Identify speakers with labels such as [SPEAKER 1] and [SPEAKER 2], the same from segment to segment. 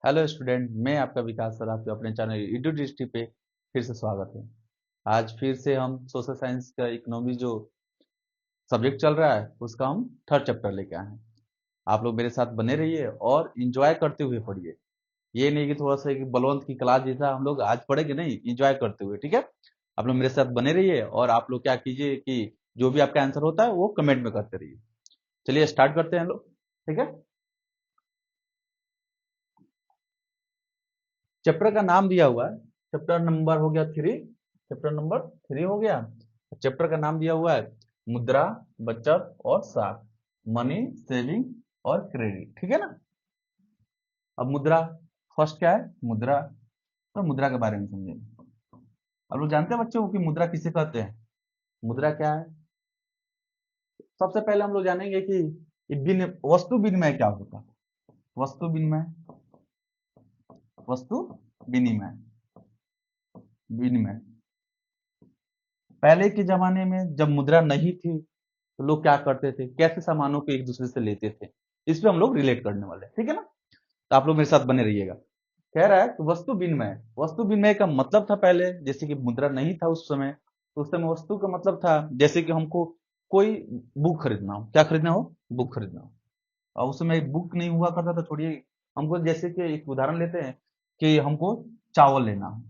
[SPEAKER 1] Hello student, मैं आपका विकास sir आपके अपने चैनल इडुडिस्ट्री पे फिर से स्वागत है। आज फिर से हम सोशल साइंस का इकोनॉमी जो सब्जेक्ट चल रहा है उसका हम थर्ड चैप्टर लेके आए हैं। आप लोग मेरे साथ बने रहिए और इंजॉय करते हुए पढ़िए। ये नहीं कि थोड़ा सा कि बलवंत की क्लास जैसा हम लोग आज पढ़ेंगे, नहीं, इंजॉय करते हुए, ठीक है। आप लोग मेरे साथ बने रहिए और आप लोग क्या कीजिए कि जो भी आपका आंसर होता है वो कमेंट में करते रहिए। चलिए स्टार्ट करते हैं लोग, ठीक है। चैप्टर का नाम दिया हुआ है, चैप्टर नंबर हो गया 3, चैप्टर नंबर 3 हो गया। चैप्टर का नाम दिया हुआ है मुद्रा, बचत और साख, मनी, सेविंग और क्रेडिट, ठीक है ना। अब मुद्रा, फर्स्ट क्या है मुद्रा, तो मुद्रा के बारे में समझेंगे। अब लोग जानते हैं बच्चों कि मुद्रा किसे कहते हैं, मुद्रा क्या है। सबसे पहले हम लोग जानेंगे कि वस्तु विनिमय क्या होता है। वस्तु विनिमय, वस्तु विनिमय, विनिमय। पहले के जमाने में जब मुद्रा नहीं थी तो लोग क्या करते थे, कैसे सामानों को एक दूसरे से लेते थे, इस पे हम लोग रिलेट करने वाले हैं, ठीक है ना। तो आप लोग मेरे साथ बने रहिएगा। कह रहा है कि वस्तु विनिमय, वस्तु विनिमय का मतलब था पहले, जैसे कि मुद्रा नहीं था उस समय, तो उस समय वस्तु का मतलब था जैसे कि हमको कोई बुक खरीदना हो, क्या खरीदना हो, बुक खरीदना हो। और उस समय बुक नहीं हुआ करता था, छोड़िए, हमको जैसे कि एक उदाहरण लेते हैं कि हमको चावल लेना है,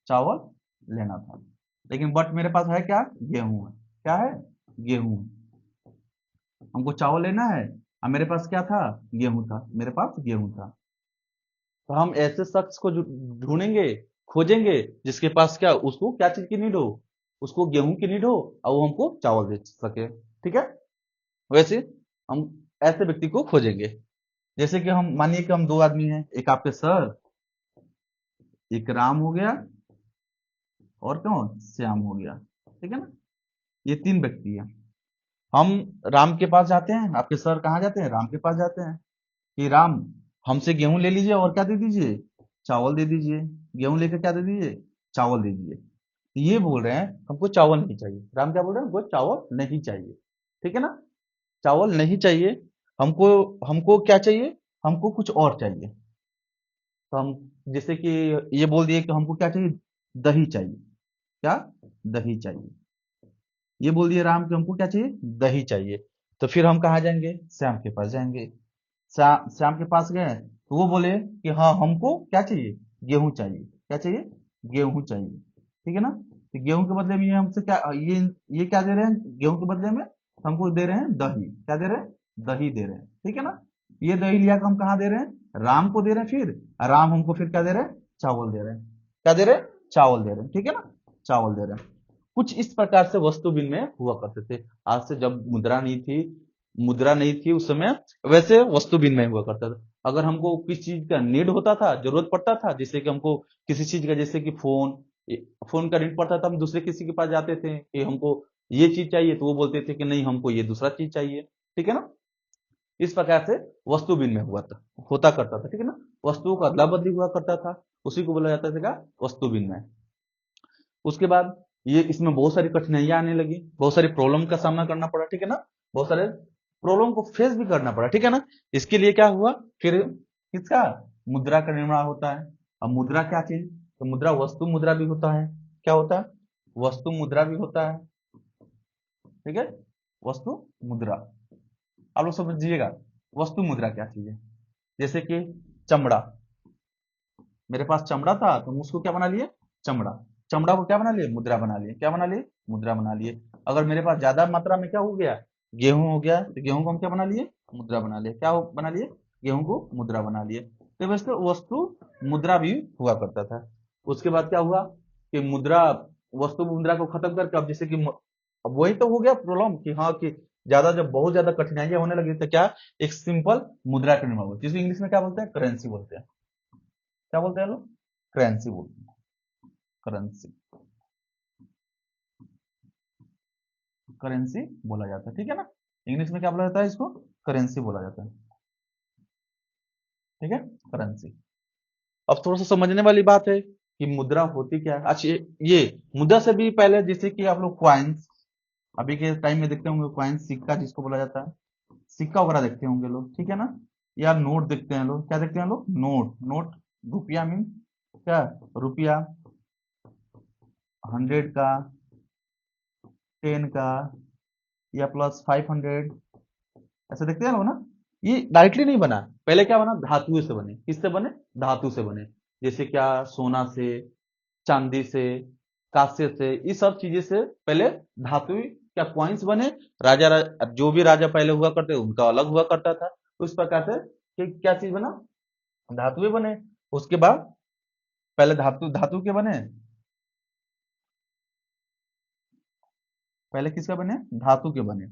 [SPEAKER 1] चावल लेना था, लेकिन बट मेरे पास है क्या, गेहूं है, क्या है, गेहूं। हमको चावल लेना है और मेरे पास क्या था, गेहूं था, मेरे पास गेहूं था। तो हम ऐसे शख्स को ढूंढेंगे, खोजेंगे जिसके पास क्या, उसको क्या चीज की नीड हो, उसको गेहूं की नीड हो और वो हमको चावल दे सके, ठीक है। वैसे हम ऐसे व्यक्ति को खोजेंगे। जैसे कि हम मानिए कि हम दो आदमी हैं, एक आपके सर, एक राम हो गया और कौन, श्याम हो गया, ठीक है ना। ये तीन व्यक्ति हैं। हम राम के पास जाते हैं, आपके सर कहाँ जाते हैं, राम के पास जाते हैं कि राम हमसे गेहूं ले लीजिए और क्या दे दीजिए, चावल दे दीजिए। गेहूं लेकर क्या दे दीजिए, चावल दे दीजिए। तो ये बोल रहे हैं हमको चावल नहीं चाहिए, राम क्या बोल रहे हैं, हमको चावल नहीं चाहिए, ठीक है ना। चावल नहीं चाहिए, हमको हमको क्या चाहिए, हमको कुछ और चाहिए। तो हम जैसे कि ये बोल दिए कि हमको क्या चाहिए, दही चाहिए, क्या, दही चाहिए। ये बोल दिए राम कि हमको क्या चाहिए, दही चाहिए। तो फिर हम कहाँ जाएंगे, श्याम के पास जाएंगे। श्याम के पास गए तो वो बोले कि हाँ हमको क्या चाहिए, गेहूं चाहिए, क्या चाहिए, गेहूं चाहिए, ठीक है ना। तो गेहूं के बदले में ये हमसे क्या, ये क्या दे रहे हैं, गेहूं के बदले में हमको दे रहे हैं दही, क्या दे रहे हैं, दही दे रहे हैं, ठीक है ना। ये दही लिया हम कहाँ दे रहे हैं, राम को दे रहे हैं, फिर राम हमको फिर क्या दे रहे हैं, चावल दे रहे हैं, क्या दे रहे हैं, चावल दे रहे हैं, ठीक है ना, चावल दे रहे हैं। कुछ इस प्रकार से वस्तु विनिमय हुआ करते थे। आज से जब मुद्रा नहीं थी उस समय, वैसे वस्तु विनिमय हुआ करता था। अगर हमको किसी चीज का नीड होता था, जरूरत पड़ता था, जैसे कि हमको किसी चीज का, जैसे कि फोन का नीड पड़ता था, हम दूसरे किसी के पास जाते थे कि हमको ये चीज चाहिए, तो वो बोलते थे कि नहीं हमको ये दूसरा चीज चाहिए, ठीक है ना। इस प्रकार से वस्तु विनिमय हुआ था, होता करता था, ठीक है ना। वस्तुओं का अदला बदली हुआ करता था, उसी को बोला जाता था क्या, वस्तु विनिमय। उसके बाद ये इसमें बहुत सारी कठिनाइयां आने लगी, बहुत सारी प्रॉब्लम का सामना करना पड़ा, ठीक है ना। बहुत सारे प्रॉब्लम को फेस भी करना पड़ा, ठीक है ना। इसके लिए क्या हुआ, फिर किसका, मुद्रा का निर्माण होता है। अब मुद्रा क्या चीज, तो मुद्रा वस्तु मुद्रा भी होता है, क्या होता है, वस्तु मुद्रा भी होता है, ठीक है, वस्तु मुद्रा। आप लोग समझिएगा वस्तु मुद्रा क्या चीज है। जैसे कि चमड़ा, मेरे पास चमड़ा था तो हम उसको क्या बना लिए, चमड़ा, चमड़ा को क्या बना लिए, मुद्रा बना लिए, क्या बना लिए, मुद्रा बना लिए। अगर मेरे पास ज्यादा मात्रा में क्या हो गया, गेहूं हो गया, तो गेहूं को हम क्या बना लिए, मुद्रा बना लिए, बना लिए, गेहूं को मुद्रा बना लिए। तो वैसे वस्तु मुद्रा भी हुआ करता था। उसके बाद क्या हुआ कि मुद्रा, वस्तु मुद्रा को खत्म करके अब जैसे कि अब वही तो हो गया प्रॉब्लम कि हाँ कि ज्यादा, जब बहुत ज्यादा कठिनाइयां होने लगी तो क्या, एक सिंपल मुद्रा का निर्माण हुआ, जिसको इंग्लिश में क्या बोलते हैं, करेंसी बोलते हैं, क्या बोलते हैं लोग, करेंसी बोलते हैं, करेंसी, करेंसी बोला जाता है, ठीक है ना। इंग्लिश में क्या बोला जाता है इसको, करेंसी बोला जाता है, ठीक है, करेंसी। अब थोड़ा सा समझने वाली बात है कि मुद्रा होती क्या है। अच्छा ये मुद्रा से भी पहले जैसे कि आप लोग क्वाइंस, अभी के टाइम में देखते होंगे क्वाइंस, सिक्का जिसको बोला जाता है, सिक्का वगैरह देखते होंगे लोग, ठीक है ना। या नोट देखते हैं लोग, क्या देखते हैं लोग, नोट। नोट रुपया मीन क्या, रुपया 100 का, 10 का, या प्लस 500, ऐसे देखते हैं लोग ना। ये डायरेक्टली नहीं बना, पहले क्या बना, धातु से बने। किससे बने, धातु से बने। जैसे क्या, सोना से, चांदी से, कांस्य से, इस सब चीजें से पहले धातु क्या कॉइन्स बने। जो भी राजा पहले हुआ करते उनका अलग हुआ करता था। तो इस प्रकार से क्या चीज बना, धातुएं बने। उसके बाद पहले धातु धातु के बने, पहले किसका बने, धातु के बने।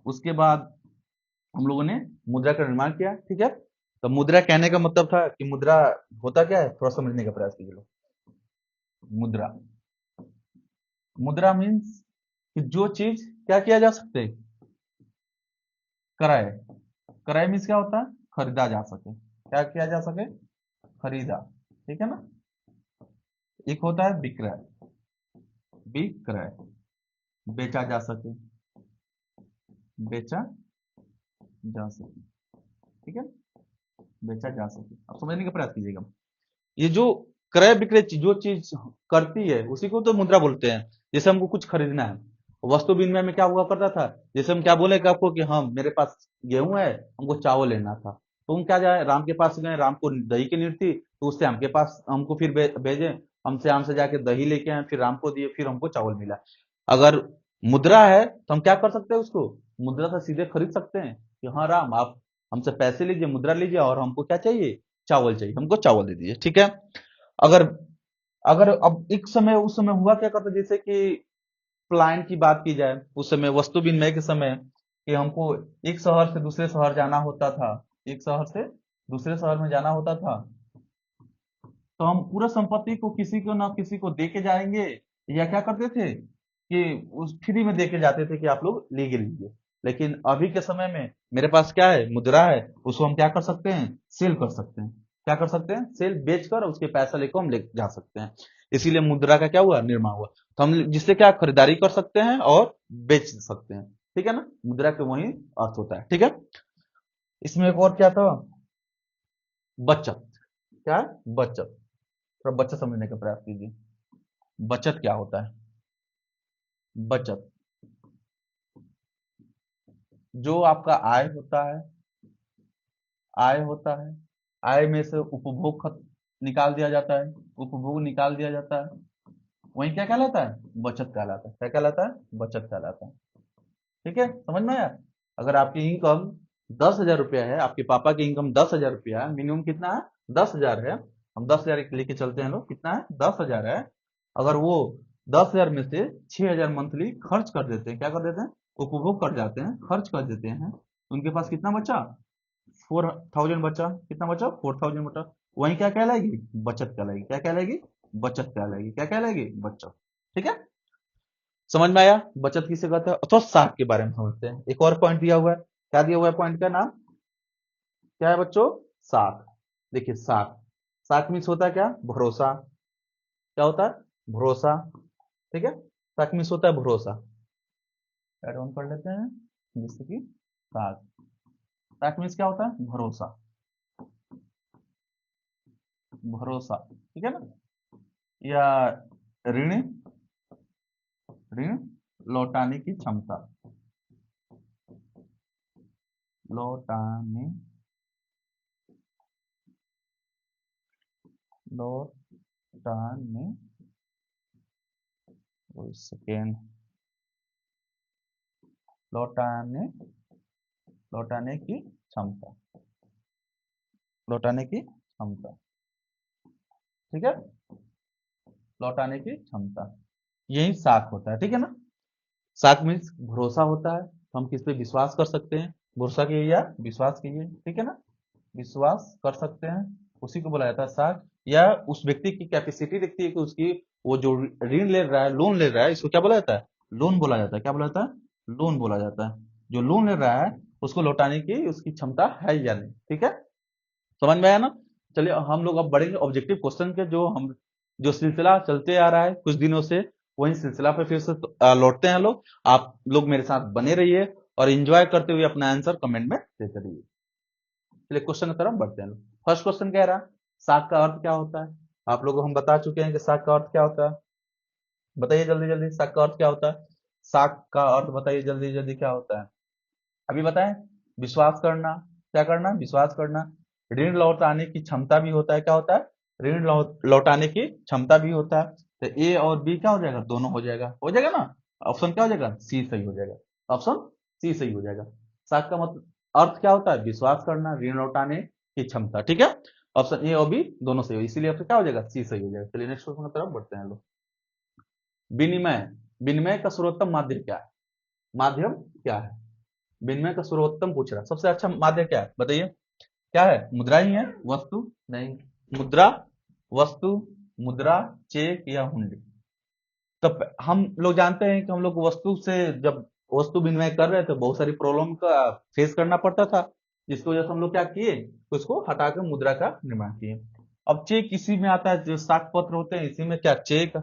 [SPEAKER 1] उसके बाद हम लोगों ने मुद्रा का निर्माण किया, ठीक है। तो मुद्रा कहने का मतलब था कि मुद्रा होता क्या है, थोड़ा समझने का प्रयास कीजिए लोग। मुद्रा, मुद्रा मीन्स कि जो चीज क्या किया जा सकते, क्रय। क्रय मीन्स क्या होता है, खरीदा जा सके। क्या किया जा सके, खरीदा, ठीक है ना। एक होता है विक्रय, विक्रय, बेचा जा सके, बेचा जा सके, ठीक है, बेचा जा सके। अब समझने का प्रयास कीजिएगा। ये जो क्रय विक्रय जो चीज करती है उसी को तो मुद्रा बोलते हैं। जैसे हमको कुछ खरीदना है, वस्तु विनिमय में क्या हुआ करता था, जैसे हम क्या बोले कि आपको कि हम, मेरे पास गेहूं है, हमको चावल लेना था, तो हम क्या जाए, राम के पास गए, राम को दही की नीड थी, तो उससे हमके पास हमको फिर भेजे, हमसे आम से जाके दही लेके आए, फिर राम को दिए, फिर हमको चावल मिला। अगर मुद्रा है तो हम क्या कर सकते हैं, उसको मुद्रा से सीधे खरीद सकते हैं कि हाँ राम, आप हमसे पैसे लीजिए, मुद्रा लीजिए, और हमको क्या चाहिए, चावल चाहिए, हमको चावल दे दीजिए, ठीक है। अगर अगर अब एक समय, उस समय हुआ क्या करता, जैसे कि प्लान की बात की जाए, उस समय वस्तु विनिमय के समय, कि हमको एक शहर से दूसरे शहर जाना होता था, एक शहर से दूसरे शहर में जाना होता था, तो हम पूरा संपत्ति को किसी को ना किसी को दे के जाएंगे, या क्या करते थे कि उस फ्री में दे के जाते थे कि आप लोग लीजिए लीजिए। लेकिन अभी के समय में मेरे पास क्या है, मुद्रा है, उसको हम क्या कर सकते हैं, सेल कर सकते हैं। क्या कर सकते हैं, सेल, बेचकर उसके पैसा लेकर हम ले जा सकते हैं। इसीलिए मुद्रा का क्या हुआ, निर्माण हुआ। तो हम जिससे क्या खरीदारी कर सकते हैं और बेच सकते हैं, ठीक है ना। मुद्रा के वही अर्थ होता है, ठीक है। इसमें एक और क्या था, बचत। क्या है, बचत। थोड़ा बचत समझने का प्रयास कीजिए। बचत क्या होता है, बचत जो आपका आय होता है, आय होता है, आय में से उपभोग निकाल दिया जाता है, उपभोग निकाल दिया जाता है, वही क्या कहलाता है, बचत कहलाता है। क्या कहलाता है, बचत कहलाता है, ठीक है, समझ में आया। अगर आपकी इनकम 10,000 रुपया है, आपके पापा की इनकम 10,000 रुपया है, मिनिमम कितना है, 10,000 है, हम 10,000 लेके चलते हैं लोग, कितना है, 10,000 है। अगर वो 10,000 में से 6,000 मंथली खर्च कर देते हैं, क्या कर देते हैं, उपभोग कर जाते हैं, खर्च कर देते हैं, तो उनके पास कितना बचा, 4,000 बचा। कितना बचा, 4,000 बचा। वही क्या कहलाएगी, बचत कहलाएगी। क्या कहलाएगी, बचत कहलाएगी। क्या कहलाएगी, बचत, ठीक है। समझ में आया, बचत किसे कहते हैं। तो साख के बारे में समझते हैं। एक और पॉइंट दिया हुआ है, क्या दिया हुआ है, पॉइंट का नाम क्या है बच्चों, साख। देखिए साख, साख मीन्स होता है क्या, भरोसा। क्या होता है, भरोसा, ठीक है। साख मीन्स होता है भरोसा। ऐड ऑन कर लेते हैं, जैसे कि साख, साख मीन्स क्या होता है, भरोसा, भरोसा, ठीक है ना। या ऋण, ऋण लौटाने की क्षमता, लौटाने, लौटाने, सेकेंड, लौटाने, लौटाने की क्षमता, लौटाने की क्षमता, ठीक है, लौटाने की क्षमता, यही साख होता है, ठीक है ना। साख मीन्स भरोसा होता है, तो हम किस पे विश्वास कर सकते हैं, भरोसा कीजिए या विश्वास कीजिए, ठीक है ना, विश्वास कर सकते हैं, उसी को बोला जाता है साख। या उस व्यक्ति की कैपेसिटी दिखती है कि उसकी, वो जो ऋण ले रहा है, लोन ले रहा है, इसको क्या बोला जाता है, लोन बोला जाता है। क्या बोला जाता है, लोन बोला जाता है। जो लोन ले रहा है उसको लौटाने की उसकी क्षमता है या नहीं, ठीक है, समझ में आया ना। चलिए हम लोग अब बढ़ेंगे ऑब्जेक्टिव क्वेश्चन के, जो सिलसिला चलते आ रहा है कुछ दिनों से, वही सिलसिला पे फिर से लौटते हैं लोग। आप लोग मेरे साथ बने रहिए, और एंजॉय करते हुए अपना आंसर कमेंट में देते रहिए। चलिए क्वेश्चन की तरफ बढ़ते हैं। फर्स्ट क्वेश्चन कह रहा है साग का अर्थ क्या होता है। आप लोगों को हम बता चुके हैं कि साग का अर्थ क्या होता है। बताइए जल्दी जल्दी, साग का अर्थ क्या होता है। साग का अर्थ बताइए जल्दी जल्दी क्या होता है। अभी बताएं। विश्वास करना। क्या करना, विश्वास करना। ऋण लौटाने की क्षमता भी होता है। क्या होता है, ऋण लौटाने की क्षमता भी होता है। तो ए और बी क्या हो जाएगा, दोनों हो जाएगा ना। ऑप्शन क्या हो जाएगा, सी सही हो जाएगा। ऑप्शन सी सही हो जाएगा। साग का मतलब अर्थ क्या होता है, विश्वास करना, ऋण लौटाने की क्षमता। ठीक है, ऑप्शन ए और बी दोनों सही हो, इसीलिए ऑप्शन क्या हो जाएगा, सी सही हो जाएगा। चलिए नेक्स्ट क्वेश्चन की तरफ बढ़ते हैं लोग। विनिमय, विनिमय का सर्वोत्तम माध्यम क्या है। माध्यम क्या है, विनिमय का सर्वोत्तम पूछ रहा है। सबसे अच्छा माध्यम क्या है बताइए। क्या है, मुद्रा ही है, वस्तु नहीं। मुद्रा, वस्तु, मुद्रा, चेक या हुंडी। तब हम लोग जानते हैं कि हम लोग वस्तु से जब वस्तु विनिमय कर रहे थे बहुत सारी प्रॉब्लम का फेस करना पड़ता था, जिसकी वजह से हम लोग क्या किए, उसको हटाकर मुद्रा का निर्माण किए। अब चेक इसी में आता है, जो साख पत्र होते हैं इसी में क्या चेक,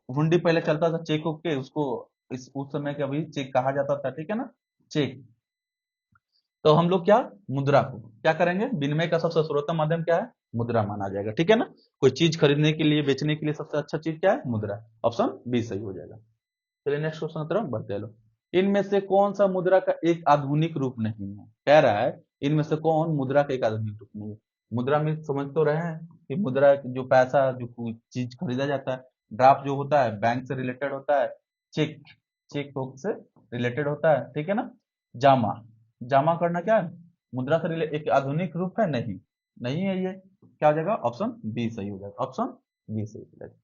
[SPEAKER 1] हुंडी पहले चलता था चेक के, उसको उस समय के अभी चेक कहा जाता था। ठीक है ना, चेक। तो हम लोग क्या, मुद्रा को क्या करेंगे, विनिमय का सबसे सर्वोत्तम माध्यम क्या है, मुद्रा माना जाएगा। ठीक है ना, कोई चीज खरीदने के लिए, बेचने के लिए सबसे अच्छा चीज क्या है, मुद्रा। ऑप्शन बी सही हो जाएगा। चलिए नेक्स्ट क्वेश्चन की तरफ बढ़ते हैं। इनमें से कौन सा मुद्रा का एक आधुनिक रूप नहीं है। कह रहा है इनमें से कौन मुद्रा का एक आधुनिक रूप नहीं है। मुद्रा में समझ तो रहे हैं कि मुद्रा जो पैसा, जो कोई चीज खरीदा जाता है। ड्राफ्ट जो होता है बैंक से रिलेटेड होता है। चेक, चेक बुक से रिलेटेड होता है। ठीक है ना। जामा, जामा करना क्या है, मुद्रा से रिलेटेड एक आधुनिक रूप है, नहीं, नहीं है ये। क्या हो जाएगा, ऑप्शन बी सही हो जाएगा। ऑप्शन बी सही हो जाएगा।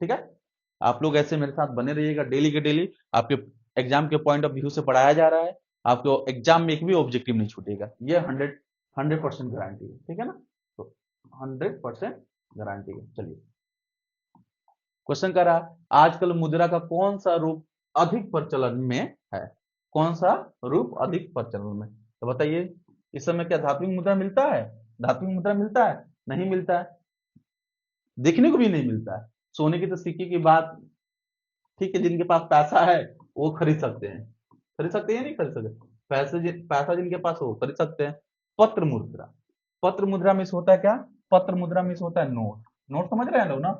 [SPEAKER 1] ठीक है, आप लोग ऐसे मेरे साथ बने रहिएगा, डेली के डेली आपके एग्जाम के पॉइंट ऑफ व्यू से पढ़ाया जा रहा है। आपको एग्जाम में एक भी ऑब्जेक्टिव नहीं छूटेगा, ये 100% गारंटी है। ठीक है ना, तो 100% गारंटी है। चलिए क्वेश्चन कर रहा, आजकल मुद्रा का कौन सा रूप अधिक प्रचलन में है। कौन सा रूप अधिक प्रचलन में, तो बताइए। इस समय क्या धात्विक मुद्रा मिलता है, धात्विक मुद्रा मिलता है, नहीं मिलता है, देखने को भी नहीं मिलता है। सोने की तो सिक्के की बात, ठीक है, जिनके पास पैसा है वो खरीद सकते हैं, खरीद सकते हैं, नहीं खरीद सकते, पैसा जिनके पास हो वो खरीद सकते हैं। पत्र मुद्रा, पत्र मुद्रा में से होता है क्या, पत्र मुद्रा में से होता है नोट। नोट समझ रहे हैं लोग ना,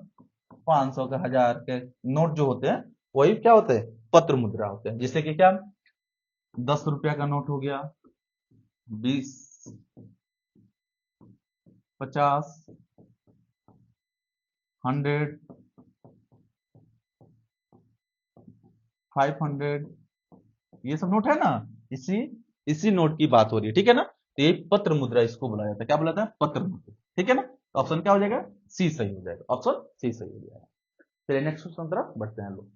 [SPEAKER 1] 500 के, 1000 के नोट जो होते हैं वही क्या होते हैं, पत्र मुद्रा होते हैं। जैसे कि क्या, 10 रुपया का नोट हो गया, 20, 50, 100, 500, ये सब नोट है ना, इसी इसी नोट की बात हो रही है। ठीक है ना, तो ये पत्र मुद्रा इसको बुलाया जाता है। क्या बुलाता है, पत्र मुद्रा। ठीक है ना, ऑप्शन क्या हो जाएगा, सी सही हो जाएगा। ऑप्शन सी सही हो जाएगा। चलिए नेक्स्ट क्वेश्चन तरफ बढ़ते हैं लोग।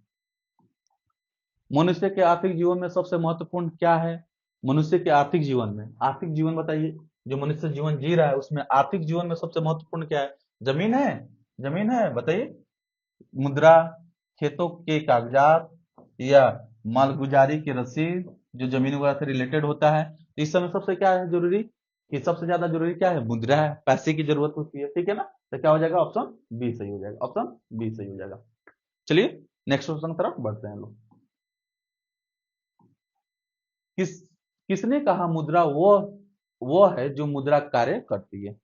[SPEAKER 1] मनुष्य के आर्थिक जीवन में सबसे महत्वपूर्ण क्या है। मनुष्य के आर्थिक जीवन में, आर्थिक जीवन बताइए, जो मनुष्य जीवन जी रहा है उसमें आर्थिक जीवन में सबसे महत्वपूर्ण क्या है। जमीन है, जमीन है बताइए, मुद्रा, खेतों के कागजात, या मालगुजारी की रसीद, जो जमीन वगैरह से रिलेटेड होता है। तो इस समय सबसे क्या है जरूरी, कि सबसे ज्यादा जरूरी क्या है, मुद्रा है, पैसे की जरूरत होती है। ठीक है ना, तो क्या हो जाएगा, ऑप्शन बी सही हो जाएगा। ऑप्शन बी सही हो जाएगा। चलिए नेक्स्ट क्वेश्चन की तरफ बढ़ते हैं लोग। किस किसने कहा मुद्रा वो है जो मुद्रा कार्य करती है।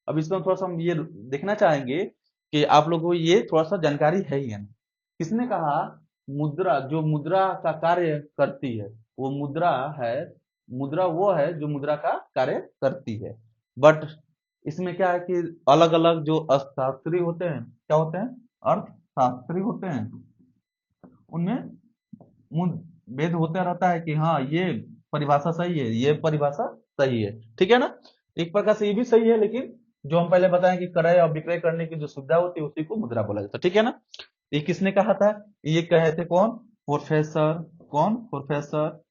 [SPEAKER 1] अब इसमें थोड़ा सा हम ये देखना चाहेंगे कि आप लोगों को ये थोड़ा सा जानकारी है ही है नहीं। किसने कहा मुद्रा जो मुद्रा का कार्य करती है, वो मुद्रा है, मुद्रा वो है जो मुद्रा का कार्य करती है। बट इसमें क्या है कि अलग अलग जो अर्थशास्त्री होते हैं, क्या होते हैं, अर्थशास्त्री होते हैं, उनमें भेद होता रहता है कि हाँ ये परिभाषा सही है, ये परिभाषा सही है। ठीक है ना, एक प्रकार से ये भी सही है, लेकिन जो हम पहले बताएं कि क्रय और विक्रय करने की जो सुविधा होती है उसी को मुद्रा बोला जाता है। ठीक है ना, ये किसने कहा था, ये कहे थे कौन, प्रोफेसर, कौन, प्रोफेसर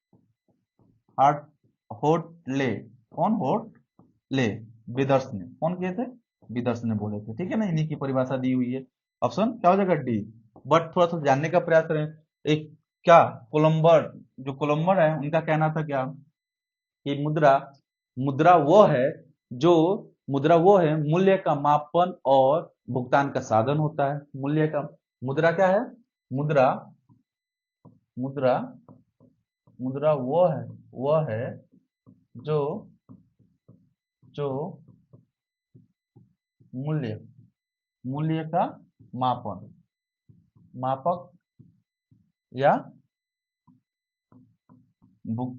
[SPEAKER 1] हार्ट होटले, कौन, होटले, विदर्स ने, कौन किए थे, विदर्स ने बोले थे। ठीक है ना, इन्हीं की परिभाषा दी हुई है। ऑप्शन क्या हो जाएगा, डी। बट थोड़ा सा जानने का प्रयास करें। एक क्या, कोलंबर, जो कोलंबर है उनका कहना था क्या, कि मुद्रा, मुद्रा वो है जो, मुद्रा वो है मूल्य का मापन और भुगतान का साधन होता है। मूल्य का, मुद्रा क्या है, मुद्रा, मुद्रा मुद्रा वह है जो जो मूल्य मूल्य का मापन मापक या भुग,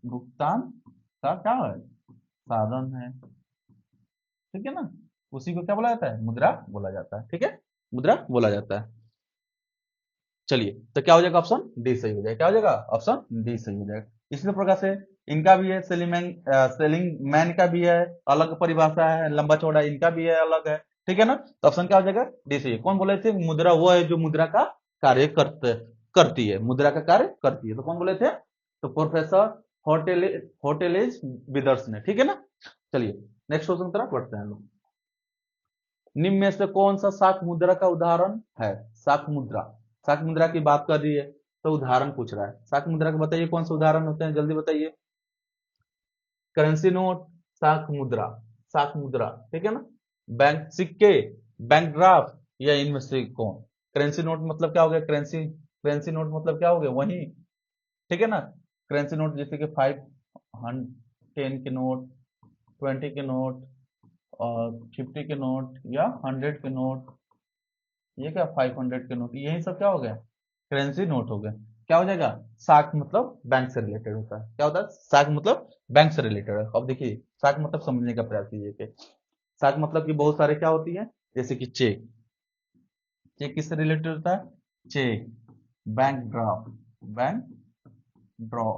[SPEAKER 1] भुगतान का क्या है, साधन है। ठीक है ना, उसी को क्या बोला जाता है, मुद्रा बोला जाता है। ठीक है, मुद्रा बोला जाता है। चलिए, तो क्या हो जाएगा, ऑप्शन डी सही हो जाएगा। क्या हो जाएगा, ऑप्शन डी सही हो जाएगा। इसी प्रकार से इनका भी है, सेलिंग मैन का भी है, अलग परिभाषा है, लंबा चौड़ा इनका भी है, अलग है। ठीक है ना, तो ऑप्शन क्या हो जाएगा, डी सही है। कौन बोले थे, मुद्रा वो है जो मुद्रा का कार्य करती है, मुद्रा का कार्य करती है, तो कौन बोले थे, तो प्रोफेसर होटेलेज विदर्स ने। ठीक है ना, चलिए नेक्स्ट क्वेश्चन की तरफ बढ़ते हैं लोग। निम्न में से कौन सा शाक मुद्रा का उदाहरण है, शाक मुद्रा की बात कर रही है, तो उदाहरण पूछ रहा है। शाक मुद्रा के बताइए कौन से उदाहरण होते हैं, जल्दी बताइए। करेंसी नोट, शाक मुद्रा। ठीक है ना, बैंक सिक्के, बैंक ड्राफ्ट, या इनमें से कौन। करेंसी नोट मतलब क्या हो गया, करेंसी करेंसी नोट मतलब क्या हो गया, वही। ठीक है ना, करेंसी नोट जैसे कि 5, 10 के नोट, 20 के नोट, और 50 के नोट, या 100 के नोट, ये क्या 500 के नोट, यही सब क्या हो गया, करेंसी नोट हो गया। क्या हो जाएगा, साख मतलब बैंक से रिलेटेड होता है। क्या होता है, साख मतलब बैंक से रिलेटेड है। अब देखिए, साख मतलब समझने का प्रयास कीजिए कि साख मतलब कि बहुत सारे क्या होती है, जैसे कि चेक, चेक किससे रिलेटेड होता है, cheque, bank draft, bank draw.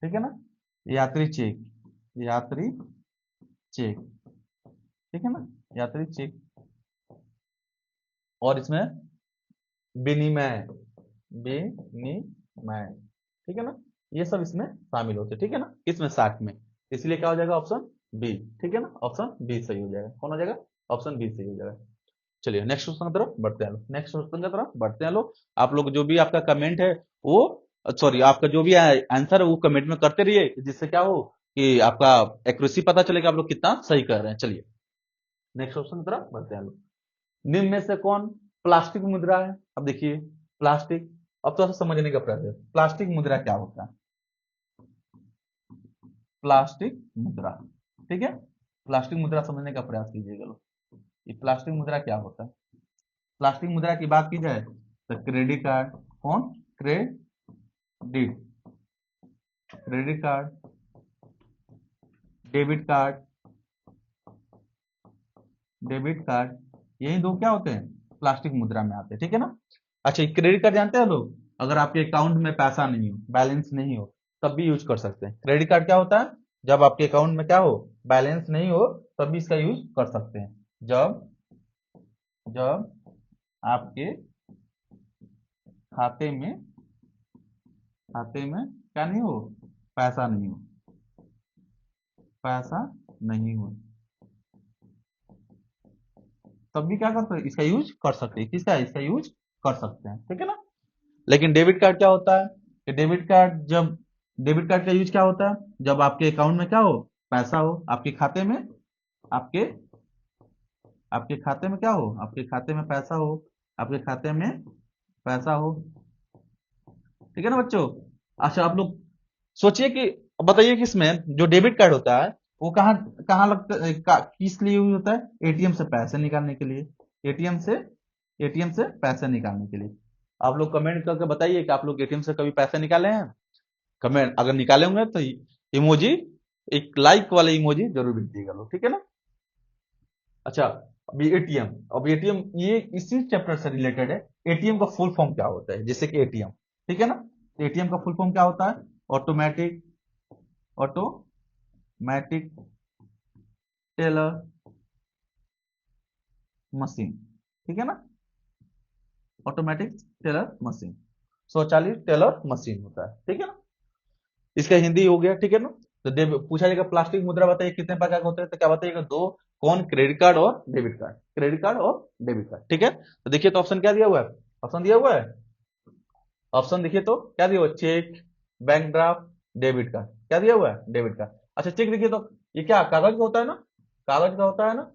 [SPEAKER 1] ठीक है ना, यात्री चेक, यात्री चेक। ठीक है ना, यात्री चेक। और इसमें विनिमय, विनिमय। ठीक है ना, ये सब इसमें शामिल होते हैं। ठीक है ना, किसमें, साठ में। इसलिए क्या हो जाएगा, ऑप्शन बी। ठीक है ना, ऑप्शन बी सही हो जाएगा। कौन हो जाएगा, ऑप्शन बी सही हो जाएगा। चलिए नेक्स्ट क्वेश्चन की तरफ बढ़ते हैं लोग, नेक्स्ट क्वेश्चन की तरफ बढ़ते हैं लोग। आप लोग जो भी आपका कमेंट है वो, सॉरी, आपका जो भी आंसर है वो कमेंट में करते रहिए, जिससे क्या हो कि आपका एक्यूरेसी पता चलेगा, आप लोग कितना सही कर रहे हैं। चलिए नेक्स्ट क्वेश्चन की तरफ बढ़ते हैं लोग। निम्न में से कौन प्लास्टिक मुद्रा है। अब देखिए, प्लास्टिक, अब थोड़ा सा समझने का प्रयास है, प्लास्टिक मुद्रा क्या होता है, प्लास्टिक मुद्रा। ठीक है, प्लास्टिक मुद्रा समझने का प्रयास कीजिएगा लोग, ये प्लास्टिक मुद्रा क्या होता है। प्लास्टिक मुद्रा की बात की जाए तो क्रेडिट कार्ड, कौन, credit, credit card, debit card, debit card, यही दो क्या होते हैं, प्लास्टिक मुद्रा में आते हैं। ठीक है ना, अच्छा, ये क्रेडिट कार्ड जानते हैं लोग, अगर आपके अकाउंट में पैसा नहीं हो, बैलेंस नहीं हो, तब भी यूज कर सकते हैं। क्रेडिट कार्ड क्या होता है, जब आपके अकाउंट में क्या हो, बैलेंस नहीं हो, तब भी इसका यूज कर सकते हैं। जब जब आपके खाते में क्या नहीं हो, पैसा नहीं हो, पैसा नहीं हो, तब भी क्या करते हैं, इसका यूज कर सकते हैं। किसका, इसका यूज कर सकते हैं। ठीक है ना, लेकिन डेबिट कार्ड क्या होता है, कि डेबिट कार्ड का यूज क्या होता है, जब आपके अकाउंट में क्या हो, पैसा हो, आपके खाते में, आपके आपके खाते में क्या हो, आपके खाते में पैसा हो, आपके खाते में पैसा हो। ठीक है ना बच्चों। अच्छा, आप लोग सोचिए कि, बताइए कि इसमें जो डेबिट कार्ड होता है वो कहाँ कहाँ लगता है, किस लिए यूज होता है, एटीएम से पैसे निकालने के लिए, एटीएम से एटीएम से पैसे निकालने के लिए। आप लोग कमेंट करके बताइए कि आप लोग एटीएम से कभी पैसे निकाले हैं। कमेंट अगर निकाले होंगे तो इमोजी, एक लाइक वाला इमोजी जरूर भेज दिएगा लोग। ठीक है ना, अच्छा, अभी एटीएम, अब एटीएम ये इसी चैप्टर से रिलेटेड है। एटीएम का फुल फॉर्म क्या होता है, जैसे कि एटीएम, ठीक है ना, एटीएम का फुल फॉर्म क्या होता है, ऑटोमेटिक ऑटोमेटिक टेलर मशीन। ठीक है ना, ऑटोमेटिक टेलर मशीन, स्वचालित टेलर मशीन होता है। ठीक है ना, इसका हिंदी हो गया। ठीक है ना, तो पूछा जाएगा प्लास्टिक मुद्रा बताइए कितने प्रकार के होते हैं, तो क्या बताइएगा, दो, कौन, क्रेडिट कार्ड और डेबिट कार्ड, क्रेडिट कार्ड और डेबिट कार्ड। ठीक है, तो देखिए, तो ऑप्शन क्या दिया हुआ है, ऑप्शन दिया हुआ है, ऑप्शन देखिए तो क्या दिया हुआ है, cheque, bank draft, debit card, क्या दिया हुआ है, डेबिट कार्ड। अच्छा, चेक देखिए तो ये क्या कागज का होता है ना, कागज का होता है ना,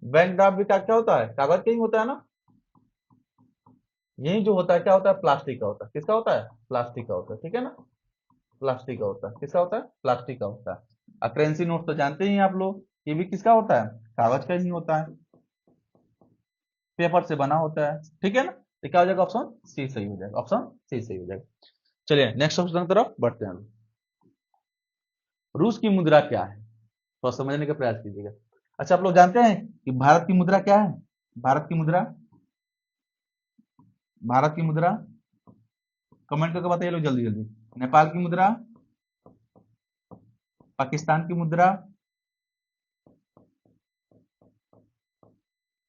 [SPEAKER 1] बैंक ड्राफ्ट भी क्या क्या होता है, कागज का ही होता है ना। यही जो होता है क्या होता है, प्लास्टिक का होता है। किसका होता है, प्लास्टिक का होता है, ठीक है ना, प्लास्टिक का होता है। किसका होता है, प्लास्टिक का होता है। और करेंसी नोट तो जानते ही हैं आप लोग, ये भी किसका होता है, कागज का ही होता है, पेपर से बना होता है, ठीक है ना। तो क्या हो जाएगा, ऑप्शन सी सही हो जाएगा, ऑप्शन सी सही हो जाएगा। चलिए नेक्स्ट ऑप्शन की तरफ बढ़ते हैं। रूस की मुद्रा क्या है, थोड़ा समझने का प्रयास कीजिएगा। अच्छा, आप लोग जानते हैं कि भारत की मुद्रा क्या है, भारत की मुद्रा, भारत की मुद्रा कमेंट करके बताइए लोग जल्दी जल्दी। नेपाल की मुद्रा, पाकिस्तान की मुद्रा,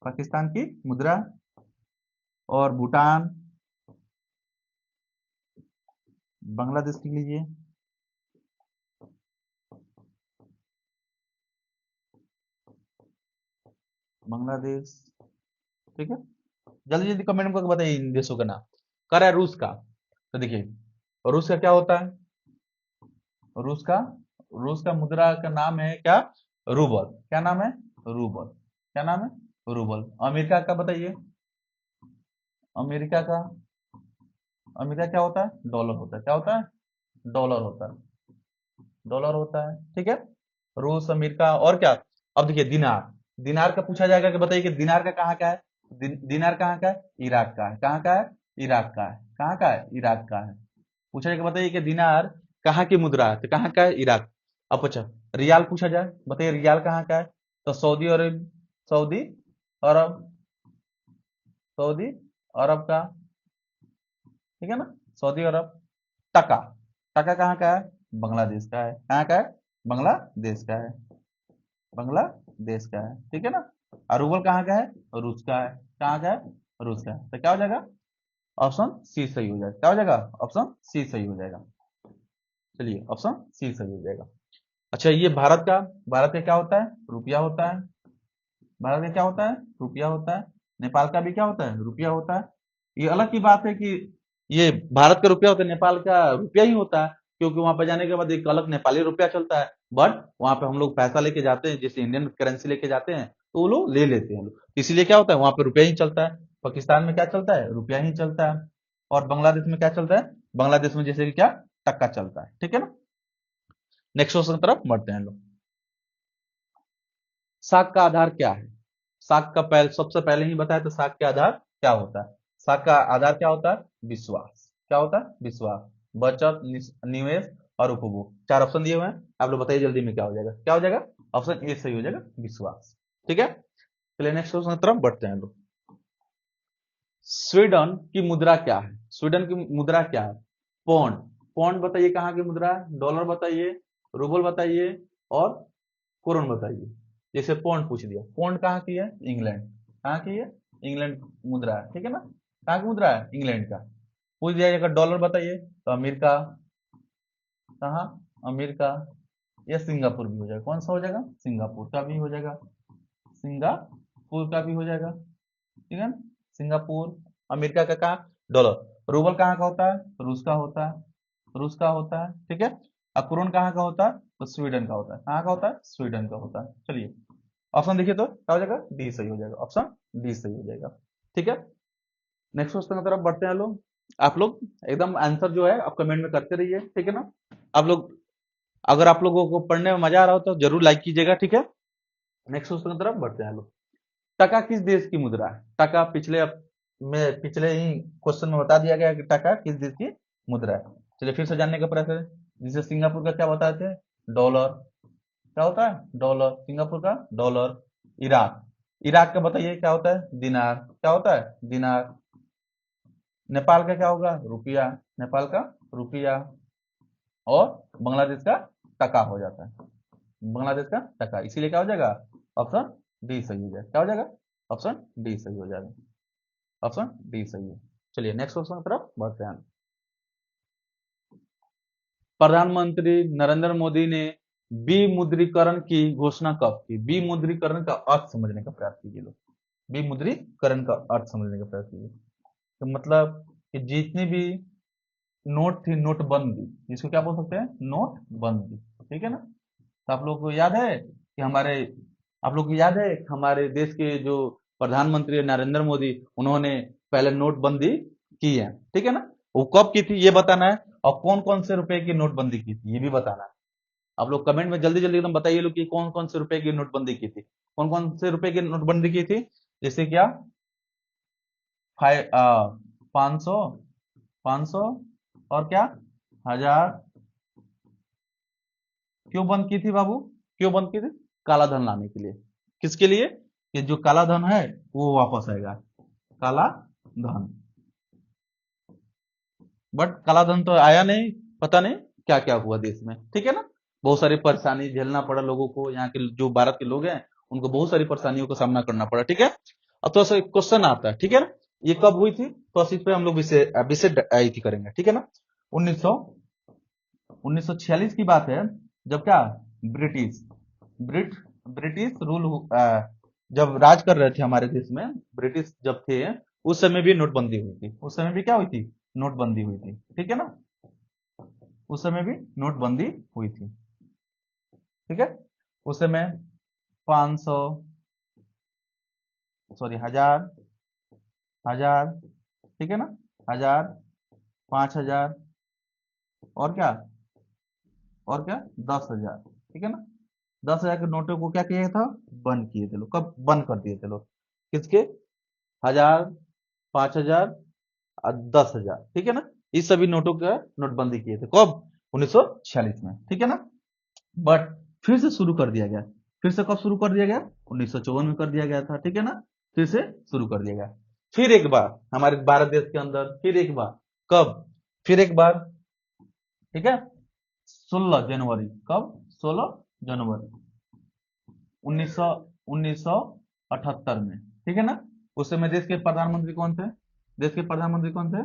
[SPEAKER 1] पाकिस्तान की मुद्रा, और भूटान, बांग्लादेश के लिए, बांग्लादेश, ठीक है। जल्दी जल्दी कमेंट करके बताइए इन देशों का नाम। कर है रूस का, तो देखिए रूस का क्या होता है, रूस का, रूस का मुद्रा का नाम है क्या, रूबल। क्या नाम है, रूबल। क्या नाम है, रूबल। अमेरिका का बताइए, अमेरिका का, अमेरिका क्या होता है, डॉलर होता है। क्या होता है, डॉलर होता है, डॉलर होता है, ठीक है। रूस, अमेरिका, और क्या। अब देखिए दिनार, दिनार का पूछा जाएगा कि बताइए कि दिनार का कहाँ का है, दिनार कहाँ का है, इराक का है। कहाँ का है, इराक का है। कहाँ का है, इराक का है। पूछा जाएगा बताइए कि दिनार कहाँ की मुद्रा है, तो कहाँ का है, इराक। अब अच्छा, रियाल पूछा जाए, बताइए रियाल कहाँ का है, तो सऊदी अरब, सऊदी अरब, सऊदी अरब का, ठीक है ना, सऊदी अरब। टका, टका कहाँ का है, बांग्लादेश का है। कहाँ का है, बांग्लादेश का है, बांग्लादेश का है, ठीक है ना। और रूबल कहाँ का है, रूस का है। कहाँ का है, रूस का है। तो क्या हो जाएगा, ऑप्शन सी सही हो जाएगा। क्या हो जाएगा, ऑप्शन सी सही हो जाएगा। चलिए ऑप्शन सी सही हो जाएगा। अच्छा, ये भारत का, भारत का क्या होता है, रुपया होता है। भारत का क्या होता है, रुपया होता है। नेपाल का भी क्या होता है, रुपया होता है। ये अलग की बात है कि ये भारत का रुपया होता है, नेपाल का रुपया ही होता है, क्योंकि वहां पर जाने के बाद एक अलग नेपाली रुपया चलता है। बट वहां पे हम लोग पैसा लेके जाते हैं, जैसे इंडियन करेंसी लेके जाते हैं, तो वो लोग ले लेते हैं लोग, इसीलिए क्या होता है, वहां पे रुपया ही चलता है। पाकिस्तान में क्या चलता है, रुपया ही चलता है। और बांग्लादेश में क्या चलता है, बांग्लादेश में जैसे कि क्या, टक्का चलता है, ठीक है ना। नेक्स्ट क्वेश्चन की तरफ बढ़ते हैं लोग। साख का आधार क्या है, साख का पहले, सबसे पहले ही बताया तो साख का आधार क्या होता है। साख का आधार क्या होता है, विश्वास। क्या होता है, विश्वास। बचत, निवेश और उपभोग, चार ऑप्शन दिए हुए हैं। आप लोग बताइए जल्दी में क्या हो जाएगा, क्या हो जाएगा, ऑप्शन ए सही हो जाएगा, विश्वास, ठीक है। चलिए नेक्स्ट क्वेश्चन की तरफ बढ़ते हैं लोग। स्वीडन की मुद्रा क्या है, स्वीडन की मुद्रा क्या है, पौंड। पौंड बताइए कहाँ की मुद्रा है, डॉलर बताइए, रूबल बताइए, और कोरोन बताइए। जैसे पौंड पूछ दिया, पौंड कहाँ की है, इंग्लैंड। कहाँ की है, इंग्लैंड मुद्रा है, ठीक है ना। कहाँ की मुद्रा है, इंग्लैंड का। पूछ दिया जाएगा डॉलर बताइए, तो अमेरिका, कहाँ, अमेरिका, या सिंगापुर भी हो जाएगा। कौन सा हो जाएगा, सिंगापुर का भी हो जाएगा, सिंगापुर का भी हो जाएगा, ठीक है ना। सिंगापुर, अमेरिका का कहाँ, डॉलर। रूबल कहाँ का होता है, रूस का होता है, रूस का होता है, ठीक है। और क्रोन कहाँ का होता है, तो स्वीडन का होता है। कहाँ का होता है, स्वीडन का होता है। चलिए ऑप्शन देखिए तो क्या हो जाएगा, डी सही हो जाएगा, ऑप्शन डी सही हो जाएगा, ठीक है। नेक्स्ट क्वेश्चन की तरफ बढ़ते हैं लोग। आप लोग एकदम आंसर जो है आप कमेंट में करते रहिए, ठीक है ना। आप लोग, अगर आप लोगों को पढ़ने में मजा आ रहा हो तो जरूर लाइक कीजिएगा, ठीक है। नेक्स्ट क्वेश्चन की तरफ बढ़ते हैं लोग। टका किस देश की मुद्रा है, टका में पिछले ही क्वेश्चन में बता दिया गया कि टका किस देश की मुद्रा है। चलिए फिर से जानने का प्रयास करें। जिसे सिंगापुर का क्या बताते हैं, डॉलर। क्या होता है, डॉलर, सिंगापुर का डॉलर। इराक, इराक का बताइए क्या होता है, दिनार। क्या होता है, दिनार। नेपाल का क्या होगा, रुपया, नेपाल का रुपया। और बांग्लादेश का टका हो जाता है, बांग्लादेश का टका, इसीलिए क्या हो जाएगा, ऑप्शन डी सही हो जाएगा। क्या हो जाएगा, ऑप्शन डी सही हो जाएगा, ऑप्शन डी सही है। चलिए नेक्स्ट क्वेश्चन की तरफ बढ़ते हैं। प्रधानमंत्री नरेंद्र मोदी ने विमुद्रीकरण की घोषणा कब की, विमुद्रीकरण का अर्थ समझने का प्रयास कीजिए लोग, विमुद्रीकरण का अर्थ समझने का प्रयास कीजिए। तो मतलब कि जितनी भी नोट थी, नोटबंदी, इसको क्या बोल सकते हैं, नोटबंदी, ठीक है ना। तो आप लोग को याद है कि हमारे, आप लोग को याद है कि हमारे देश के जो प्रधानमंत्री नरेंद्र मोदी, उन्होंने पहले नोटबंदी की है, ठीक है ना। वो कब की थी ये बताना है, और कौन कौन से रुपए की नोटबंदी की थी ये भी बताना है। आप लोग कमेंट में जल्दी जल्दी एकदम बताइए लोग कि कौन कौन से रुपए की नोटबंदी की थी, कौन कौन से रुपए की नोटबंदी की थी। जैसे क्या, 500, 500 और क्या, 1000। क्यों बंद की थी बाबू, क्यों बंद की थी? काला धन लाने के लिए। किसके लिए? कि जो काला धन है वो वापस आएगा, काला धन। बट काला धन तो आया नहीं, पता नहीं क्या क्या हुआ देश में, ठीक है ना। बहुत सारी परेशानी झेलना पड़ा लोगों को, यहाँ के जो भारत के लोग हैं उनको बहुत सारी परेशानियों का सामना करना पड़ा, ठीक है। अब तो ऐसा क्वेश्चन आता है, ठीक है ना। ये कब हुई थी, तो इस पे हम लोग विषय विषय थी करेंगे, ठीक है ना। 1900 1946 की बात है, जब क्या, ब्रिटिश ब्रिट ब्रिटिश जब राज कर रहे थे हमारे देश में, ब्रिटिश जब थे, उस समय भी नोटबंदी हुई थी, उस समय भी क्या हुई थी, नोटबंदी हुई थी, ठीक है ना। उस समय भी नोटबंदी हुई थी, ठीक है। उस समय 500, सॉरी 1000, 1000, ठीक है ना, 1000, 5000, और क्या, और क्या, 10,000, ठीक है ना। 10,000 के नोटों को क्या किया था, बंद किए थे लोग। कब बंद कर दिए थे लोग, किसके, 1000, 5000 और 10,000, ठीक है ना। इस सभी नोटों का नोटबंदी किए थे कब, 1946 में, ठीक है ना। बट फिर से शुरू कर दिया गया, फिर से कब शुरू कर दिया गया, 1954 में कर दिया गया था, ठीक है ना। फिर से शुरू कर दिया गया, फिर एक बार हमारे भारत देश के अंदर, फिर एक बार, कब, फिर एक बार, ठीक है, 16 जनवरी, कब, 16 जनवरी 1978 में, ठीक है ना। उस समय देश के प्रधानमंत्री कौन थे, देश के प्रधानमंत्री कौन थे,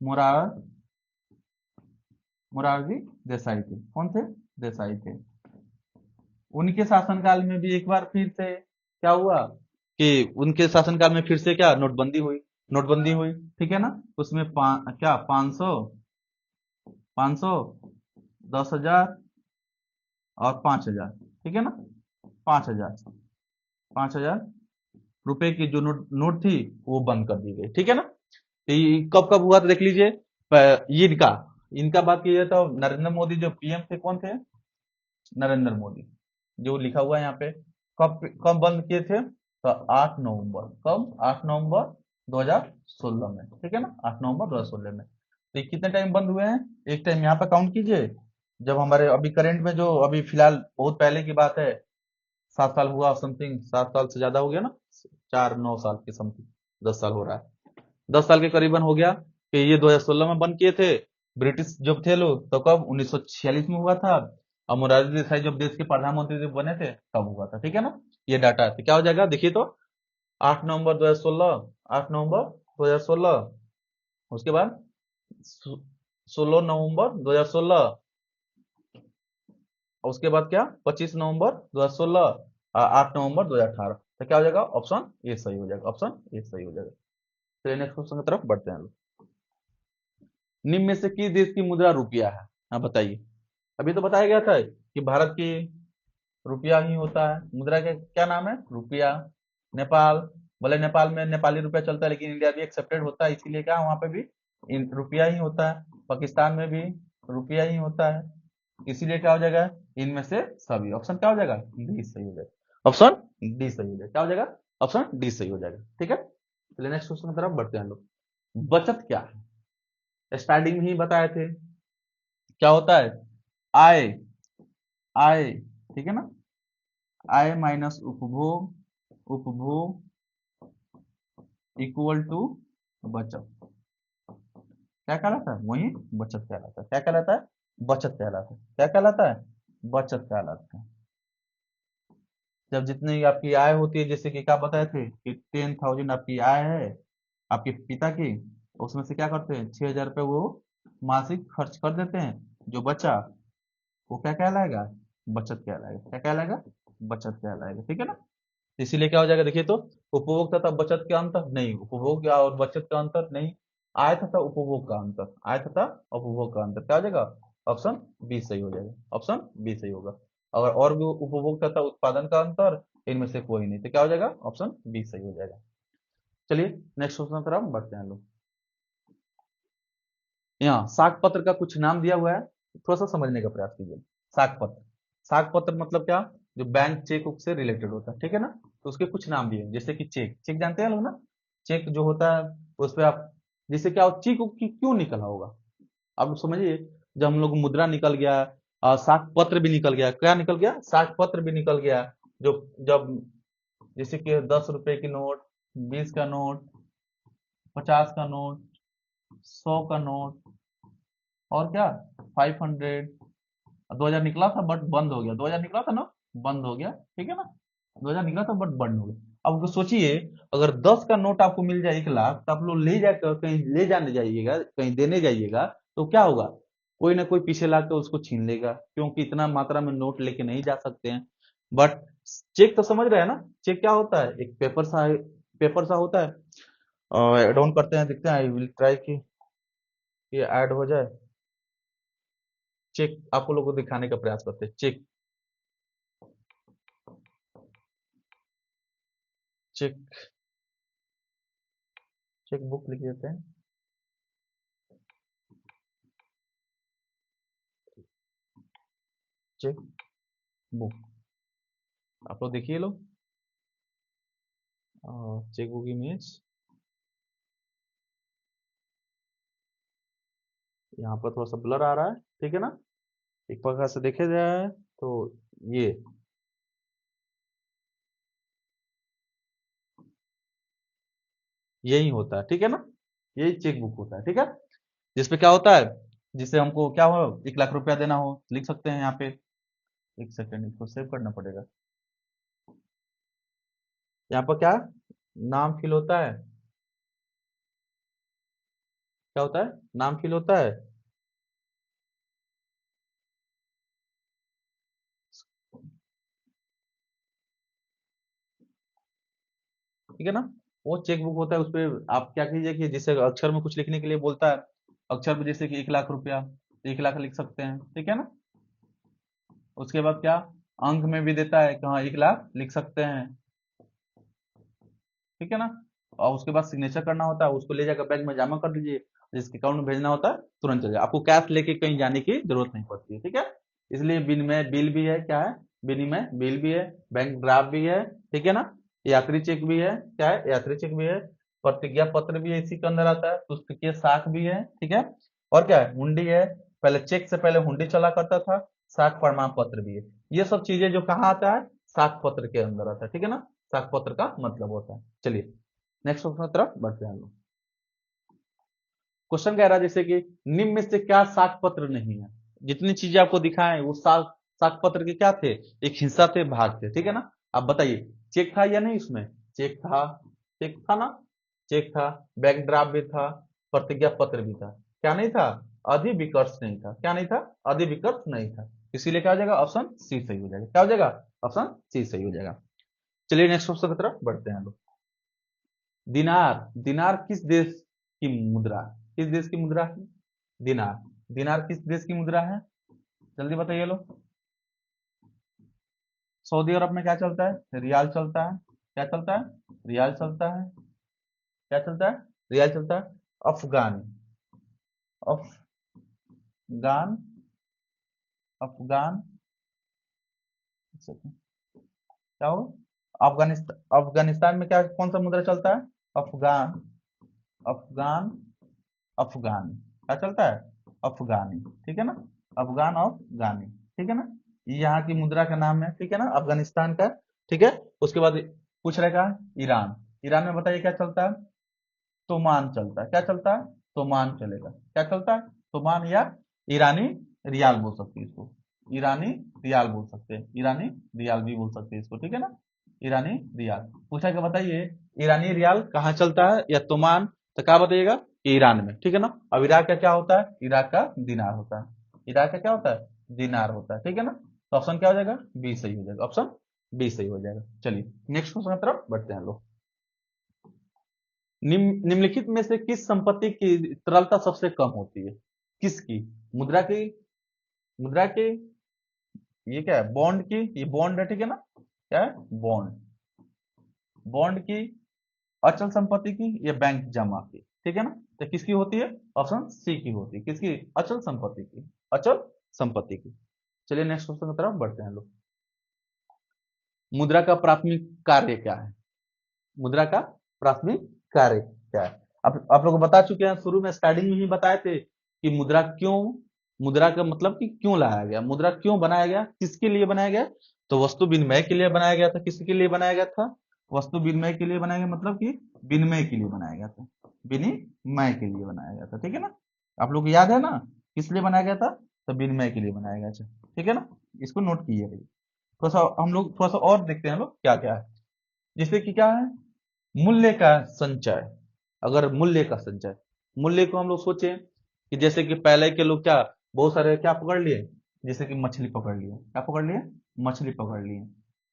[SPEAKER 1] मुरार मुरारजी देसाई थे, कौन थे, देसाई थे। उनके शासनकाल में भी एक बार फिर से क्या हुआ, कि उनके शासनकाल में फिर से क्या, नोटबंदी हुई, नोटबंदी हुई, ठीक है ना। उसमें क्या, 500, 500, 10,000 और 5,000, ठीक है ना। 5,000, 5,000 रुपए की जो नोट थी वो बंद कर दी गई, ठीक है ना। तो ये कब कब हुआ था देख लीजिए। ये इनका इनका बात की जाए तो नरेंद्र मोदी जो पीएम थे, कौन थे, नरेंद्र मोदी, जो लिखा हुआ है यहाँ पे। कब कब बंद किए थे, तो 8 नवंबर, कब, 8 नवंबर 2016 में, ठीक है ना, 8 नवंबर 2016 में। तो ये कितने टाइम बंद हुए हैं, एक टाइम यहाँ पे काउंट कीजिए, जब हमारे अभी करंट में जो अभी फिलहाल बहुत पहले की बात है, 7 साल हुआ समथिंग, 7 साल से ज्यादा हो गया ना, 4 9 साल के समथिंग, 10 साल हो रहा है, 10 साल के करीबन हो गया कि ये 2016 में बंद किए थे। ब्रिटिश जब थे लोग तो कब, 1946 में हुआ था। और मोरारजी देसाई जब देश के प्रधानमंत्री जब बने थे तब हुआ था, ठीक है ना। ये डाटा है, तो क्या हो जाएगा देखिए तो, 8 नवंबर 2016, 8 नवंबर 2016, उसके बाद 16 नवंबर 2016, और उसके बाद क्या, 25 नवंबर 2016, 8 नवंबर 2018। तो क्या हो जाएगा, ऑप्शन ए सही हो जाएगा, ऑप्शन ए सही हो जाएगा। चलिए नेक्स्ट क्वेश्चन की तरफ बढ़ते हैं लोग। निम्न में से किस देश की मुद्रा रुपया है, हाँ बताइए। अभी तो बताया गया था कि भारत की रुपया ही होता है, मुद्रा का क्या नाम है, रुपया। नेपाल, बोले नेपाल में नेपाली रुपया चलता है, लेकिन इंडिया भी एक्सेप्टेड होता है, इसीलिए क्या वहां पे भी रुपया ही होता है। पाकिस्तान में भी रुपया ही होता है, इसीलिए क्या हो जाएगा, इनमें से सभी, ऑप्शन क्या हो जाएगा, डी सही हो जाएगा, ऑप्शन डी सही हो जाएगा, क्या हो जाएगा, ऑप्शन डी सही हो जाएगा, ठीक है। चलिए नेक्स्ट क्वेश्चन की तरफ बढ़ते हैं लोग। बचत क्या है, स्टार्टिंग में ही बताए थे, क्या होता है, आय, आय, ठीक है ना, आय माइनस उपभोग, उपभोग इक्वल टू बचत, क्या कहलाता है, वही बचत कहलाता है, क्या कहलाता है, बचत कहलाता है, क्या कहलाता है, बचत कहलाता है। जब जितनी आपकी आय होती है, जैसे कि क्या बताए थे कि 10,000 आपकी आय है आपके पिता की, उसमें से क्या करते हैं, 6,000 रुपये वो मासिक खर्च कर देते हैं, जो बचा वो क्या कहलाएगा, बचत कहलाएगा, क्या कहलाएगा, बचत कहलाएगा, ठीक है ना। इसीलिए क्या हो जाएगा देखिए तो, उपभोग तथा बचत का अंतर नहीं, उपभोग या और बचत का अंतर नहीं, आय तथा उपभोग का अंतर, आय तथा उपभोग का अंतर, क्या हो जाएगा, ऑप्शन बी सही हो जाएगा, ऑप्शन बी सही होगा। अगर और भी उपभोग तथा उत्पादन का अंतर, इनमें से कोई नहीं, तो क्या हो जाएगा, ऑप्शन बी सही हो जाएगा। चलिए नेक्स्ट क्वेश्चन की तरफ बढ़ते हैं लोग। यहाँ साख पत्र का कुछ नाम दिया हुआ है, थोड़ा सा समझने का प्रयास कीजिए। साख पत्र, साख पत्र मतलब क्या, जो बैंक चेक बुक से रिलेटेड होता है, ठीक है ना। तो उसके कुछ नाम दिए, जैसे कि चेक, चेक जानते हैं लोग ना, चेक जो होता है उस पे आप, जैसे क्या चेक की क्यों निकला होगा, आप समझिए। जब हम लोग मुद्रा निकल गया और साख पत्र भी निकल गया, क्या निकल गया, साख पत्र भी निकल गया, जो जब जैसे कि 10 रुपए की नोट, 20 का नोट, 50 का नोट, 100 का नोट, और क्या 500, 2000 निकला था बट बंद हो गया, 2000 निकला था ना, बंद हो गया, ठीक है ना, 2000 निकला था बट बंद हो गया। अब सोचिए, अगर 10 का नोट आपको मिल जाए 1 लाख, तो आप लोग ले जाकर कहीं ले जाने जाइएगा, कहीं देने जाइएगा, तो क्या होगा, कोई ना कोई पीछे ला के उसको छीन लेगा, क्योंकि इतना मात्रा में नोट लेके नहीं जा सकते हैं। बट चेक तो समझ रहे हैं ना, चेक क्या होता है, एक पेपर सा होता है। ऐड ऑन करते हैं, देखते हैं, आई विल ट्राई कि ये ऐड हो जाए। चेक आपको लोगों को दिखाने का प्रयास करते हैं, चेक, चेक, चेक बुक लिख देते हैं, चेक बुक, आप लोग देखिए लोग, चेक बुक इमेज, यहाँ पर थोड़ा सा ब्लर आ रहा है, ठीक है ना। एक प्रकार से देखे जाए तो ये यही होता है, ठीक है ना, यही चेक बुक होता है, ठीक है। जिसपे क्या होता है, जिससे हमको क्या हो, 1 लाख रुपया देना हो, लिख सकते हैं यहाँ पे। एक सेकंड, इसको सेव करना पड़ेगा। यहाँ पर क्या नाम फिल होता है, क्या होता है, नाम फिल होता है, ठीक है ना। वो चेक बुक होता है, उस पर आप क्या कीजिए कि जैसे अक्षर में कुछ लिखने के लिए बोलता है, अक्षर में जैसे कि 1 लाख रुपया, 1 लाख लिख सकते हैं, ठीक है ना। उसके बाद क्या, अंक में भी देता है कि हाँ 1 लाख लिख सकते हैं, ठीक है ना। और उसके बाद सिग्नेचर करना होता है, उसको ले जाकर बैंक में जमा कर दीजिए, जिसके अकाउंट में भेजना होता है तुरंत चले जाए, आपको कैश लेके कहीं जाने की जरूरत नहीं पड़ती है, ठीक है। इसलिए विनिमय बिल भी है, क्या है, विनिमय बिल भी है, बैंक ड्राफ्ट भी है, ठीक है ना, यात्री चेक भी है, क्या है, यात्री चेक भी है, प्रतिज्ञा पत्र भी है, इसी के अंदर आता है, पुस्तकीय साख भी है, ठीक है। और क्या है, हुंडी है, पहले चेक से पहले हुंडी चला करता था, साख प्रमाण पत्र भी है। ये सब चीजें जो कहाँ आता है, साख पत्र के अंदर आता है, ठीक है ना। साख पत्र का मतलब होता है। चलिए नेक्स्ट क्वेश्चन की तरफ बढ़ते हैं हम लोग। क्वेश्चन कह रहा है जैसे कि निम्न में से क्या साख पत्र नहीं है, जितनी चीजें आपको दिखाएं वो साख साख पत्र के क्या थे, एक हिस्सा थे, भाग थे, ठीक है ना। आप बताइए, चेक था या नहीं उसमें, चेक था, चेक था ना, चेक था, बैंक ड्राफ्ट भी था, प्रतिज्ञा पत्र भी था, क्या नहीं था, अधिविकर्ष नहीं था, क्या नहीं था, अधिविकर्ष नहीं था। इसीलिए क्या हो जाएगा, ऑप्शन सी सही हो जाएगा, क्या हो जाएगा, ऑप्शन सी सही हो जाएगा। चलिए नेक्स्ट क्वेश्चन की तरफ बढ़ते हैं लोग। दिनार, दिनार किस देश की मुद्रा है, किस देश की मुद्रा है, दिनार, दिनार किस देश की मुद्रा है, जल्दी बताइए लोग। सऊदी अरब में क्या चलता है, रियाल चलता है, क्या चलता है, रियाल चलता है, क्या चलता है, रियाल चलता है। अफगान, अफगान, अफगान, क्या हो, अफगानिस्तान, अफगानिस्तान में क्या कौन सा मुद्रा चलता है, अफगान, अफगान, अफगानी, क्या चलता है, अफगानी, ठीक है ना, अफगान और गानी, ठीक है ना। ये यहाँ की मुद्रा का नाम है, ठीक है ना, अफगानिस्तान का, ठीक है। उसके बाद पूछ रहेगा ईरान, ईरान में बताइए क्या चलता है, तोमान चलता है, क्या चलता है, तोमान चलेगा, क्या चलता है, तोमान, या ईरानी रियाल बोल सकते हैं इसको, ईरानी रियाल बोल सकते हैं, ईरानी रियाल भी बोल सकते हैं इसको, ठीक है ना, ईरानी रियाल। पूछा कि बताइए ईरानी रियाल कहाँ चलता है या तोमान, तो क्या बताइएगा कि ईरान में, ठीक है ना। अब इराक का क्या होता है, इराक का दिनार होता है, इराक का क्या होता है, दिनार होता है, ठीक है ना। तो ऑप्शन क्या हो जाएगा, बी सही हो जाएगा, ऑप्शन बी सही हो जाएगा। चलिए नेक्स्ट क्वेश्चन की तरफ बढ़ते हैं लोग। निम्नलिखित में से किस संपत्ति की तरलता सबसे कम होती है, किसकी, मुद्रा की, मुद्रा की, ये क्या है, बॉन्ड की, ये बॉन्ड है, ठीक है ना, क्या है, बॉन्ड, बॉन्ड की, अचल संपत्ति की, या बैंक जमा की, ठीक है ना। तो किसकी होती है? ऑप्शन सी की होती है। किसकी? अचल संपत्ति की। अचल संपत्ति की। चलिए नेक्स्ट क्वेश्चन की तरफ बढ़ते हैं लोग। मुद्रा का प्राथमिक कार्य क्या है? मुद्रा का प्राथमिक कार्य क्या है? आप लोग बता चुके हैं, शुरू में स्टार्टिंग में ही बताए थे कि मुद्रा क्यों, मुद्रा का मतलब कि क्यों लाया गया, मुद्रा क्यों बनाया गया, किसके लिए बनाया गया? तो वस्तु विनिमय के लिए बनाया गया था। किसके लिए बनाया गया था? वस्तु विनिमय के लिए बनाया गया, मतलब कि विनिमय के लिए बनाया गया था। विनिमय के लिए बनाया गया था, ठीक है ना? आप लोग को याद है ना किस लिए बनाया गया था? तो विनिमय के लिए बनाया गया था, ठीक है ना? इसको नोट कीजिए। थोड़ा सा हम लोग थोड़ा सा और देखते हैं लोग क्या क्या है। जैसे कि क्या है? मूल्य का संचय। अगर मूल्य का संचय, मूल्य को हम लोग सोचे कि जैसे कि पहले के लोग क्या, बहुत सारे क्या पकड़ लिए, जैसे कि मछली पकड़ लिए। क्या पकड़ लिए? मछली पकड़ लिए।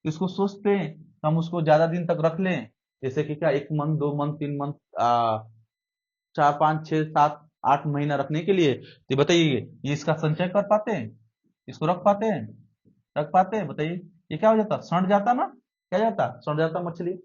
[SPEAKER 1] इसको सोचते हैं तो हम उसको ज्यादा दिन तक रख लें, जैसे कि क्या 1 मंथ 2 मंथ 3 मंथ 4 5 6 7 8 महीना रखने के लिए, तो बताइए ये इसका संचय कर पाते हैं? इसको रख पाते हैं? रख पाते हैं? बताइए। ये क्या हो जाता? सड़ जाता ना? क्या जाता? सड़ जाता मछली।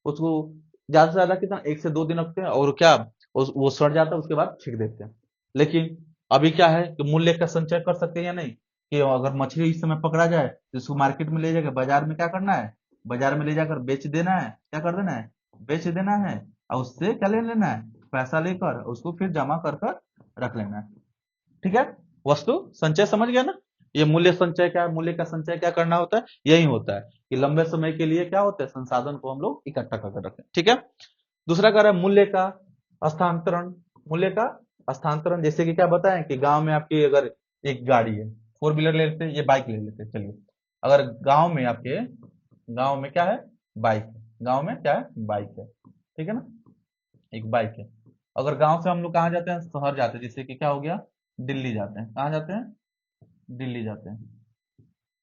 [SPEAKER 1] उसको ज्यादा से ज्यादा कितना 1 से 2 दिन रखते हैं और क्या, वो सड़ जाता है, उसके बाद फेंक देते हैं। लेकिन अभी क्या है कि मूल्य का संचय कर सकते हैं या नहीं? कि अगर मछली इस समय पकड़ा जाए तो इसको मार्केट में ले जाकर बाजार में क्या करना है? बाजार में ले जाकर बेच देना है। क्या कर देना है? बेच देना है। और उससे क्या ले लेना है? पैसा लेकर उसको फिर जमा कर कर रख लेना है। ठीक है? वस्तु संचय समझ गया ना? ये मूल्य संचय क्या है? मूल्य का संचय क्या करना होता है? यही होता है कि लंबे समय के लिए क्या होता है, संसाधन को हम लोग इकट्ठा कर रखें। ठीक है? दूसरा कह रहा है मूल्य का हस्तांतरण। मूल्य का हस्तांतरण, जैसे कि क्या बताएं कि गांव में आपकी अगर एक गाड़ी है, 4 व्हीलर ले लेते हैं, ये बाइक ले लेते हैं। चलिए, अगर गांव में आपके, गांव में क्या है? बाइक है। गांव में क्या है? बाइक है। ठीक है ना? एक बाइक है। अगर गांव से हम लोग कहाँ जाते हैं? शहर जाते हैं। जैसे कि क्या हो गया? दिल्ली जाते हैं। कहाँ जाते हैं? दिल्ली जाते हैं।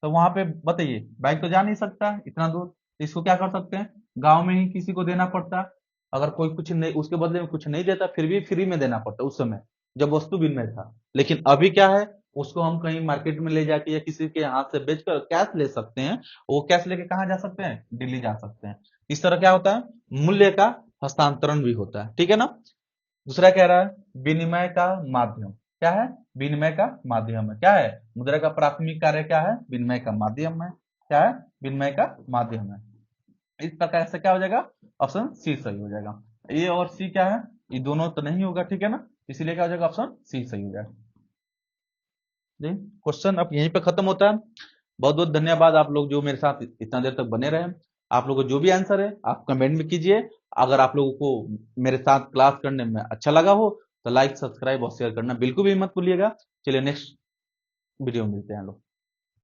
[SPEAKER 1] तो वहां पे बताइए, बाइक तो जा नहीं सकता इतना दूर, तो इसको क्या कर सकते हैं? गांव में ही किसी को देना पड़ता। अगर कोई कुछ नहीं, उसके बदले में कुछ नहीं देता, फिर भी फ्री में देना पड़ता उस समय, जब वस्तु विनिमय था। लेकिन अभी क्या है? उसको हम कहीं मार्केट में ले जाके या किसी के हाथ से बेचकर कैश ले सकते हैं। वो कैश लेके कहाँ जा सकते हैं? दिल्ली जा सकते हैं। इस तरह क्या होता है? मूल्य का हस्तांतरण भी होता है। ठीक है ना? दूसरा कह रहा है विनिमय का माध्यम। क्या है? विनिमय का माध्यम है। क्या है? मुद्रा का प्राथमिक कार्य क्या है? विनिमय का माध्यम है। क्या है? विनिमय का माध्यम है। इस प्रकार से क्या हो जाएगा? ऑप्शन सी सही हो जाएगा। ए और सी क्या है? ये दोनों तो नहीं होगा, ठीक है ना? इसीलिए क्या हो जाएगा? ऑप्शन सी सही हो जाएगा। जी, क्वेश्चन अब यहीं पे खत्म होता है। बहुत बहुत धन्यवाद आप लोग जो मेरे साथ इतना देर तक बने रहे। आप लोगों को जो भी आंसर है आप कमेंट में कीजिए। अगर आप लोगों को मेरे साथ क्लास करने में अच्छा लगा हो तो लाइक सब्सक्राइब और शेयर करना बिल्कुल भी मत भूलिएगा। चलिए नेक्स्ट वीडियो में मिलते हैं लोग।